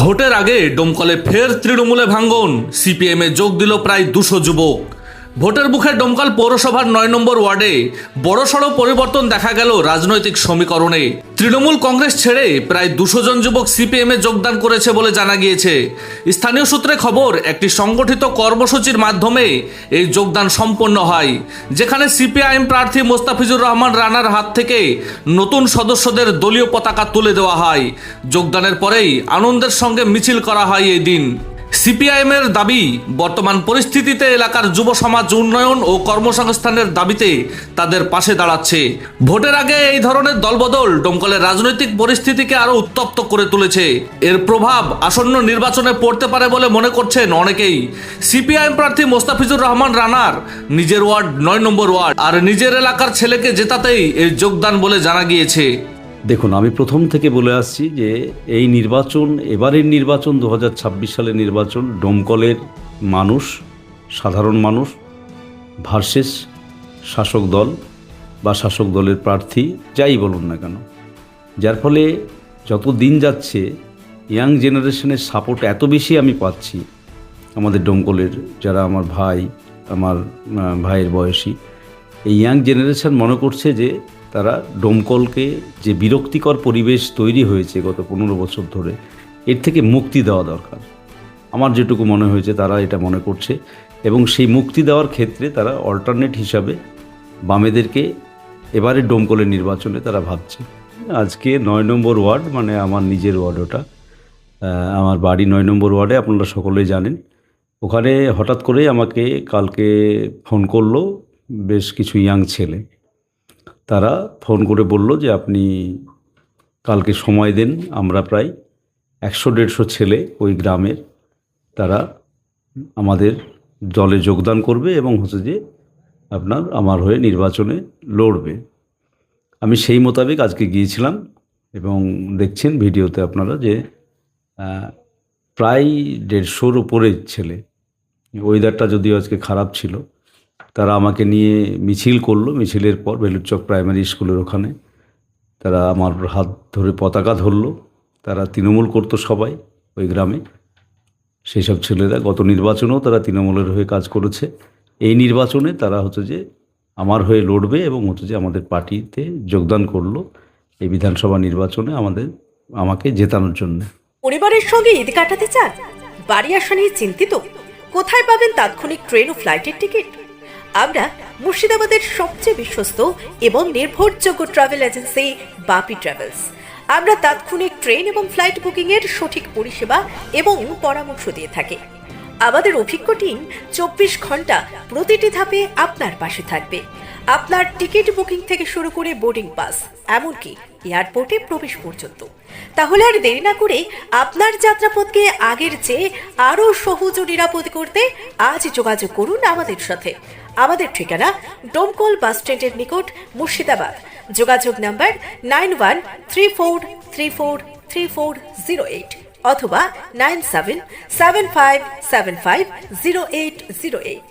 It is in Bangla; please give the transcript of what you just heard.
ভোটের আগে ডোমকলে ফের তৃণমূলে ভাঙন। সিপিএমে যোগ দিল প্রায় 200 যুবক। ভোটের মুখে ডোমকল পৌরসভার 9 নম্বর ওয়ার্ডে বড়সড় পরিবর্তন দেখা গেল রাজনৈতিক সমীকরণে। তৃণমূল কংগ্রেস ছেড়ে প্রায় 200 জন যুবক সিপিএমে যোগদান করেছে বলে জানা গিয়েছে। স্থানীয় সূত্রে খবর, একটি সংগঠিত কর্মসূচির মাধ্যমে এই যোগদান সম্পন্ন হয়, যেখানে সিপিআইএম প্রার্থী মোস্তাফিজুর রহমান রানার হাত থেকে নতুন সদস্যদের দলীয় পতাকা তুলে দেওয়া হয়। যোগদানের পরেই আনন্দের সঙ্গে মিছিল করা হয় এই দিন। সিপিআইএমের দাবি, বর্তমান পরিস্থিতিতে এলাকার যুব সমাজ উন্নয়ন ও কর্মসংস্থানের দাবিতে তাদের পাশে দাঁড়াচ্ছে। ভোটের আগে এই ধরনের দলবদল ডোমকলের রাজনৈতিক পরিস্থিতিকে আরো উত্তপ্ত করে তুলেছে। এর প্রভাব আসন্ন নির্বাচনে পড়তে পারে বলে মনে করছেন অনেকেই। সিপিআইএম প্রার্থী মোস্তাফিজুর রহমান রানার নিজের ওয়ার্ড 9 নম্বর ওয়ার্ড, আর নিজের এলাকার ছেলেকে জেতাতেই এই যোগদান বলে জানা গিয়েছে। দেখুন, আমি প্রথম থেকে বলে আসছি যে এই নির্বাচন, এবারের নির্বাচন 2026 সালের নির্বাচন ডোমকলের মানুষ, সাধারণ মানুষ ভার্সেস শাসক দল বা শাসক দলের প্রার্থী, যাই বলুন না কেন। যার ফলে যত দিন যাচ্ছে ইয়াং জেনারেশনের সাপোর্ট এত বেশি আমি পাচ্ছি। আমাদের ডোমকলের যারা আমার ভাই, আমার ভাইয়ের বয়সী, এই ইয়াং জেনারেশন মনে করছে যে তারা ডোমকলকে যে বিরক্তিকর পরিবেশ তৈরি হয়েছে গত 15 বছর ধরে, এর থেকে মুক্তি দেওয়া দরকার। আমার যেটুকু মনে হয়েছে তারা এটা মনে করছে, এবং সেই মুক্তি দেওয়ার ক্ষেত্রে তারা অল্টারনেট হিসাবে বামেদেরকে এবারে ডোমকলের নির্বাচনে তারা ভাবছে। আজকে 9 নম্বর ওয়ার্ড, মানে আমার নিজের ওয়ার্ড, ওটা আমার বাড়ি 9 নম্বর ওয়ার্ডে, আপনারা সকলেই জানেন। ওখানে হঠাৎ করেই আমাকে কালকে ফোন করলো বেশ কিছু ইয়াং ছেলে। তারা ফোন করে বলল যে আপনি কালকে সময় দেন, আমরা প্রায় 100-150 ছেলে ওই গ্রামের, তারা আমাদের দলে যোগদান করবে এবং হচ্ছে যে আমার হয়ে নির্বাচনে লড়বে। আমি সেই মোতাবেক আজকে গিয়েছিলাম, এবং দেখছেন ভিডিওতে আপনারা যে প্রায় 150-র উপরে ছেলে। ওয়েদারটা যদিও আজকে খারাপ ছিল, তারা আমাকে নিয়ে মিছিল করলো। মিছিলের পর বেলুরচক প্রাইমারি স্কুলের ওখানে তারা আমার হাত ধরে পতাকা ধরলো। তারা তৃণমূল করতো সবাই ওই গ্রামে। সেই সব ছেলেরা গত নির্বাচনেও তারা তৃণমূলের হয়ে কাজ করেছে। এই নির্বাচনে তারা হচ্ছে যে আমার হয়ে লড়বে এবং হচ্ছে যে আমাদের পার্টিতে যোগদান করলো এই বিধানসভা নির্বাচনে আমাকে জেতানোর জন্য। পরিবারের সঙ্গে ঈদ কাটাতে চান? বাড়ি আসা নিয়ে চিন্তিত? কোথায় পাবেন তাৎক্ষণিক ট্রেন ও ফ্লাইটের টিকিট? আমরা মুর্শিদাবাদের সবচেয়ে বিশ্বস্ত এবং নির্ভরযোগ্য ট্রাভেল এজেন্সি বাপি ট্রাভেলস। আমরা তাৎক্ষণিক ট্রেন এবং ফ্লাইট বুকিং এর সঠিক পরিষেবা এবং পরামর্শ দিয়ে থাকি। আমাদের অভিজ্ঞ টিম 24 ঘন্টা প্রতিটি ধাপে আপনার পাশে থাকবে। আপনার টিকিট বুকিং থেকে শুরু করে বোর্ডিং পাস, এমনকি এয়ারপোর্টে প্রবেশ পর্যন্ত। তাহলে আর দেরি না করে আপনার যাত্রাপথকে আগের চেয়ে আরও সহজ ও নিরাপদ করতে আজ যোগাযোগ করুন আমাদের সাথে। আমাদের ঠিকানা ডোমকল বাস স্ট্যান্ডের নিকট, মুর্শিদাবাদ। যোগাযোগ নাম্বার 9134343408 অথবা 9775750808।